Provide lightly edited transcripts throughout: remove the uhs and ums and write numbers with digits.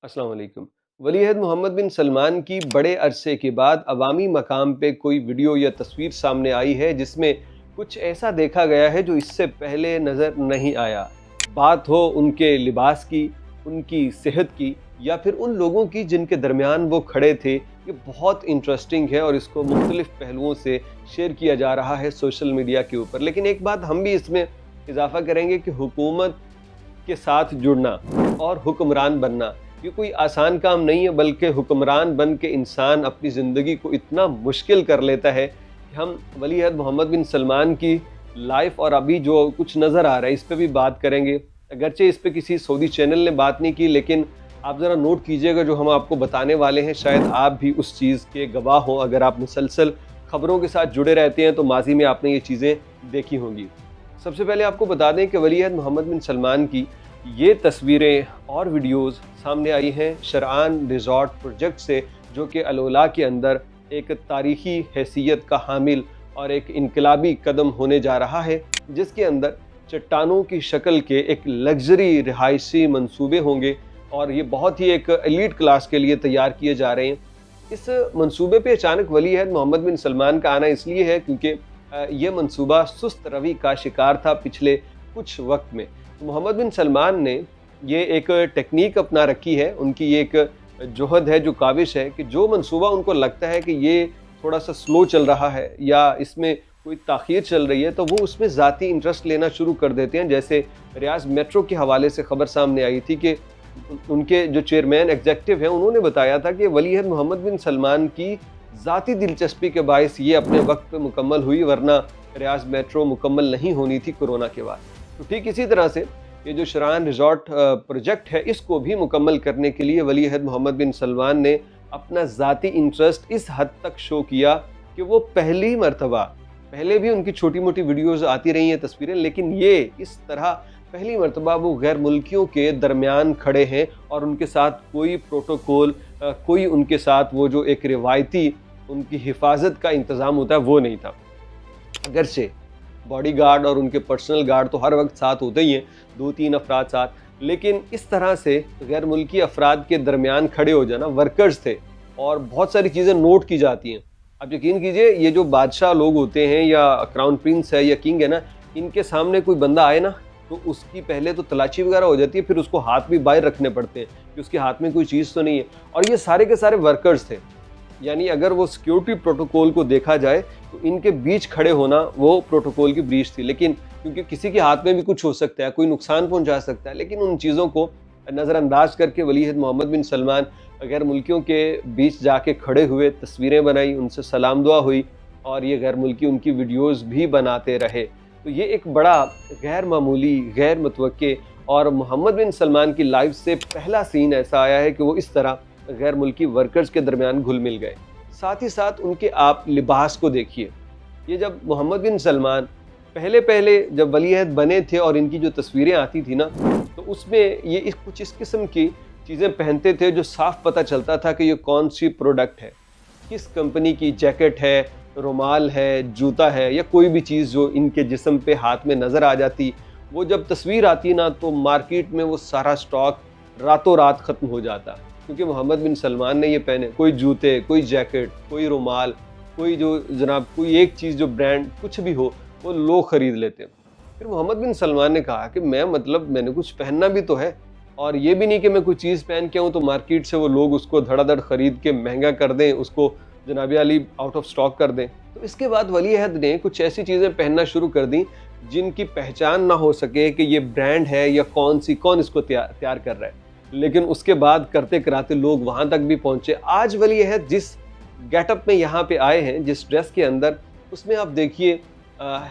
अस्सलाम वालेकुम। वलीअहद मोहम्मद बिन सलमान की बड़े अरसे के बाद अवामी मकाम पे कोई वीडियो या तस्वीर सामने आई है जिसमें कुछ ऐसा देखा गया है जो इससे पहले नज़र नहीं आया। बात हो उनके लिबास की, उनकी सेहत की या फिर उन लोगों की जिनके दरमियान वो खड़े थे। ये बहुत इंटरेस्टिंग है और इसको मुख्तलिफ पहलुओं से शेयर किया जा रहा है सोशल मीडिया के ऊपर। लेकिन एक बात हम भी इसमें इजाफा करेंगे कि हुकूमत के साथ जुड़ना और हुक्मरान बनना ये कोई आसान काम नहीं है, बल्कि हुक्मरान बन के इंसान अपनी ज़िंदगी को इतना मुश्किल कर लेता है कि हम वलीअहद मोहम्मद बिन सलमान की लाइफ और अभी जो कुछ नज़र आ रहा है इस पर भी बात करेंगे। अगरचे इस पर किसी सऊदी चैनल ने बात नहीं की, लेकिन आप ज़रा नोट कीजिएगा जो हम आपको बताने वाले हैं, शायद आप भी उस चीज़ के गवाह हों। अगर आप मुसलसल ख़बरों के साथ जुड़े रहते हैं तो माजी में आपने ये चीज़ें देखी होंगी। सबसे पहले आपको बता दें कि वलीअहद मोहम्मद बिन सलमान की ये तस्वीरें और वीडियोस सामने आई हैं शरआन रिज़ॉर्ट प्रोजेक्ट से, जो कि अल-उला के अंदर एक तारीख़ी हैसियत का हामिल और एक इनकलाबी कदम होने जा रहा है, जिसके अंदर चट्टानों की शक्ल के एक लग्जरी रिहायशी मंसूबे होंगे और ये बहुत ही एक एलीट क्लास के लिए तैयार किए जा रहे हैं। इस मंसूबे पे अचानक वलीअहद मोहम्मद बिन सलमान का आना इसलिए है क्योंकि ये मंसूबा सुस्त रवि का शिकार था पिछले कुछ वक्त में। मोहम्मद बिन सलमान ने ये एक टेक्निक अपना रखी है, उनकी ये एक जोहद है, जो काविश है कि जो मंसूबा उनको लगता है कि ये थोड़ा सा स्लो चल रहा है या इसमें कोई ताख़ीर चल रही है तो वो उसमें ज़ाती इंटरेस्ट लेना शुरू कर देते हैं। जैसे रियाज मेट्रो के हवाले से ख़बर सामने आई थी कि उनके जो चेयरमैन एग्जेक्टिव हैं उन्होंने बताया था कि वलीअहद मोहम्मद बिन सलमान की ज़ाती दिलचस्पी के बायस ये अपने वक्त पे मुकम्मल हुई, वरना रियाज मेट्रो मुकम्मल नहीं होनी थी कोरोना के बाद। तो ठीक इसी तरह से ये जो शरआन रिज़ॉर्ट प्रोजेक्ट है इसको भी मुकम्मल करने के लिए वलीअहद मोहम्मद बिन सलमान ने अपना ज़ाती इंटरेस्ट इस हद तक शो किया कि वो पहली मरतबा, पहले भी उनकी छोटी मोटी वीडियोज़ आती रही हैं तस्वीरें, लेकिन ये इस तरह पहली मरतबा वो गैर मुल्कियों के दरमियान खड़े हैं और उनके साथ कोई प्रोटोकॉल, कोई उनके साथ वो जो एक रिवायती उनकी हिफाजत का इंतज़ाम होता है वो नहीं था। अगरचे बॉडीगार्ड और उनके पर्सनल गार्ड तो हर वक्त साथ होते ही हैं, 2-3 अफराद साथ, लेकिन इस तरह से गैर मुल्की अफराद के दरमियान खड़े हो जाना, वर्कर्स थे और बहुत सारी चीज़ें नोट की जाती हैं। आप यकीन कीजिए ये जो बादशाह लोग होते हैं या क्राउन प्रिंस है या किंग है ना, इनके सामने कोई बंदा आए ना तो उसकी पहले तो तलाशी वगैरह हो जाती है, फिर उसको हाथ भी बाहर रखने पड़ते हैं कि उसके हाथ में कोई चीज़ तो नहीं है। और ये सारे के सारे वर्कर्स थे, यानी अगर वो सिक्योरिटी प्रोटोकॉल को देखा जाए तो इनके बीच खड़े होना वो प्रोटोकॉल की ब्रीच थी। लेकिन क्योंकि किसी के हाथ में भी कुछ हो सकता है, कोई नुकसान पहुंचा सकता है, लेकिन उन चीज़ों को नज़रअंदाज करके वलीअहद मोहम्मद बिन सलमान गैर मुल्कियों के बीच जाके खड़े हुए, तस्वीरें बनाई, उनसे सलाम दुआ हुई और ये गैर मुल्की उनकी वीडियोज़ भी बनाते रहे। तो ये एक बड़ा गैर मामूली, गैर मुतवक्के और मोहम्मद बिन सलमान की लाइफ से पहला सीन ऐसा आया है कि वो इस तरह गैर मुल्की वर्कर्स के दरमियान घुल मिल गए। साथ ही साथ उनके आप लिबास को देखिए। ये जब मोहम्मद बिन सलमान पहले जब वलीअहद बने थे और इनकी जो तस्वीरें आती थी ना, तो उसमें ये कुछ इस किस्म की चीज़ें पहनते थे जो साफ पता चलता था कि ये कौन सी प्रोडक्ट है, किस कंपनी की जैकेट है, रुमाल है, जूता है या कोई भी चीज़ जो इनके जिस्म पे हाथ में नज़र आ जाती, वो जब तस्वीर आती ना तो मार्केट में वो सारा स्टॉक रातों रात ख़त्म हो जाता। क्योंकि मोहम्मद बिन सलमान ने ये पहने, कोई जूते, कोई जैकेट, कोई रुमाल, कोई जो जनाब कोई एक चीज़ जो ब्रांड कुछ भी हो वो लोग ख़रीद लेते हैं। फिर मोहम्मद बिन सलमान ने कहा कि मैंने कुछ पहनना भी तो है, और ये भी नहीं कि मैं कोई चीज़ पहन के आऊँ तो मार्केट से वो लोग उसको धड़ाधड़ ख़रीद के महंगा कर दें, उसको जनाब अली आउट ऑफ स्टॉक कर दें। तो इसके बाद वलीअहद ने कुछ ऐसी चीज़ें पहनना शुरू कर दी जिनकी पहचान ना हो सके कि ये ब्रांड है या कौन इसको तैयार कर रहा है। लेकिन उसके बाद करते कराते लोग वहाँ तक भी पहुँचे। आज वलीअहद जिस गेटअप में यहाँ पे आए हैं, जिस ड्रेस के अंदर, उसमें आप देखिए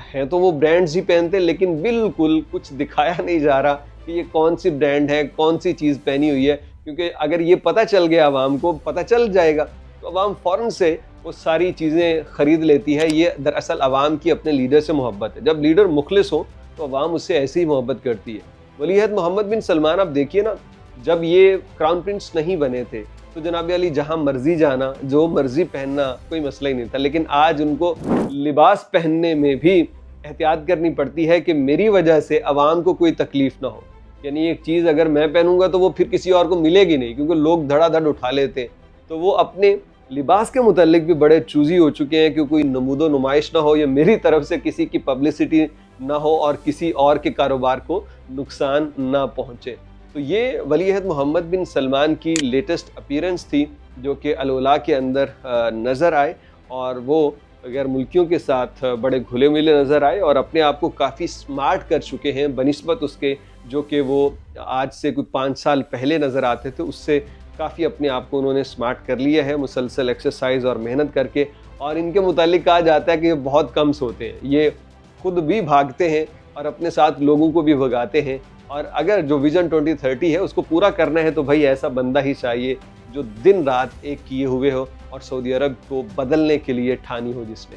है तो वो ब्रांड्स ही पहनते, लेकिन बिल्कुल कुछ दिखाया नहीं जा रहा कि ये कौन सी ब्रांड है, कौन सी चीज़ पहनी हुई है। क्योंकि अगर ये पता चल गया, आवाम को पता चल जाएगा तो आवाम फ़ौरन से वो सारी चीज़ें ख़रीद लेती है। ये दरअसल आवाम की अपने लीडर से मोहब्बत है। जब लीडर मुखलिस हो तो आवाम उससे ऐसे ही मोहब्बत करती है। वलीअहद मोहम्मद बिन सलमान आप देखिए ना, जब ये क्राउन प्रिंस नहीं बने थे तो जनाब अली जहाँ मर्जी जाना, जो मर्जी पहनना, कोई मसला ही नहीं था। लेकिन आज उनको लिबास पहनने में भी एहतियात करनी पड़ती है कि मेरी वजह से आवाम को कोई तकलीफ़ ना हो। یعنی ایک چیز اگر میں پہنوں گا تو وہ پھر کسی اور کو ملے گی نہیں، کیونکہ لوگ دھڑا دھڑ اٹھا لیتے ہیں۔ تو وہ اپنے لباس کے متعلق بھی بڑے چوزی ہو چکے ہیں کہ کوئی نمود و نمائش نہ ہو یا میری طرف سے کسی کی پبلسٹی نہ ہو اور کسی اور کے کاروبار کو نقصان نہ پہنچے۔ تو یہ ولی عہد محمد بن سلمان کی لیٹسٹ اپیرنس تھی جو کہ الولاء کے اندر نظر آئے، اور وہ غیر ملکیوں کے ساتھ بڑے گھلے ملے نظر آئے اور اپنے آپ کو کافی سمارٹ کر چکے ہیں بنسبت اس کے جو کہ وہ آج سے کوئی 5 سال پہلے نظر آتے تھے۔ اس سے کافی اپنے آپ کو انہوں نے سمارٹ کر لیا ہے مسلسل ایکسرسائز اور محنت کر کے۔ اور ان کے متعلق کہا جاتا ہے کہ یہ بہت کم سوتے ہیں، یہ خود بھی بھاگتے ہیں اور اپنے ساتھ لوگوں کو بھی بھگاتے ہیں، اور اگر جو ویژن 2030 ہے اس کو پورا کرنا ہے تو بھائی ایسا بندہ ہی چاہیے جو دن رات ایک کیے ہوئے ہو اور سعودی عرب کو بدلنے کے لیے ٹھانی ہو جس نے۔